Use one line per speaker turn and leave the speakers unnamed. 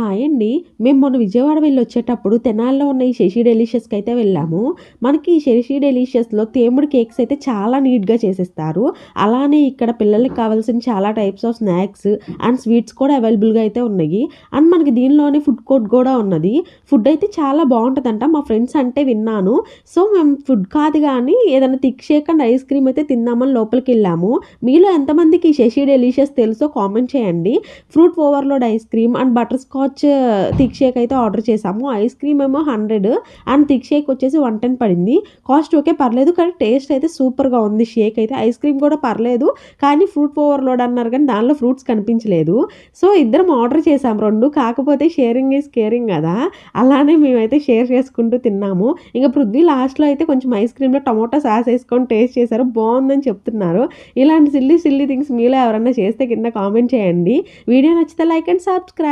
Hi అండి. మేము మొన్న విజయవాడ వెళ్ళొచ్చేటప్పుడు తెనాలిలో ఉన్న ఈ శశి డెలీషియస్‌కి అయితే వెళ్ళాము. మనకి ఈ శశి డెలీషియస్‌లో తేముడు కేక్స్ అయితే చాలా నీట్‌గా చేసిస్తారు. అలానే ఇక్కడ పిల్లలకి కావాల్సిన చాలా types of snacks and sweets కూడా అవైలబుల్‌గా అయితే ఉన్నాయి. అండ్ మనకి దీనిలోనే ఫుడ్ కోర్ట్ కూడా ఉన్నది. ఫుడ్ అయితే చాలా బావుంటదంట. మా ఫ్రెండ్స్ అంటే విన్నాను. సో, మేము ఫుడ్ కాదు గానీ ఏదైనా thick shake and ice cream అయితే తిందామని లోపలికెళ్ళాము. మీలో ఎంతమందికి ఈ శశి డెలీషియస్ తెలుసో కామెంట్ చేయండి. Fruit overload ice cream and butter scotch thick shake అయితే ఆర్డర్ చేసాము. ఐస్ క్రీమ్ ఏమో 100 అండ్ థిక్ షేక్ వచ్చేసి 110 పడింది. కాస్ట్ ఓకే పర్లేదు. కానీ టేస్ట్ అయితే సూపర్‌గా ఉంది షేక్ అయితే. ఐస్ క్రీమ్ కూడా పర్లేదు. కానీ ఫ్రూట్ ఓవర్‌లోడ్ అన్నారు కానీ దానిలో ఫ్రూట్స్ కనిపించలేదు. సో, ఇద్దరం ఆర్డర్ చేసాం 2. కాకపోతే షేరింగ్ ఈజ్ కేరింగ్ గదా! అలానే మేమైతే షేర్ చేసుకుంటూ తిన్నాము. ఇంక పృథ్వీ లాస్ట్‌లో అయితే కొంచెం ఐస్ క్రీమ్‌లో టొమాటో సాస్ ఏసుకొని టేస్ట్ చేశారు. బావుందని చెప్తున్నారు. ఇలాంటి సిల్లీ సిల్లీ థింగ్స్ మీలో ఎవరన్నా చేస్తే కింద కామెంట్ చేయండి. వీడియో నచ్చితే లైక్ అండ్ సబ్స్క్రైబ్.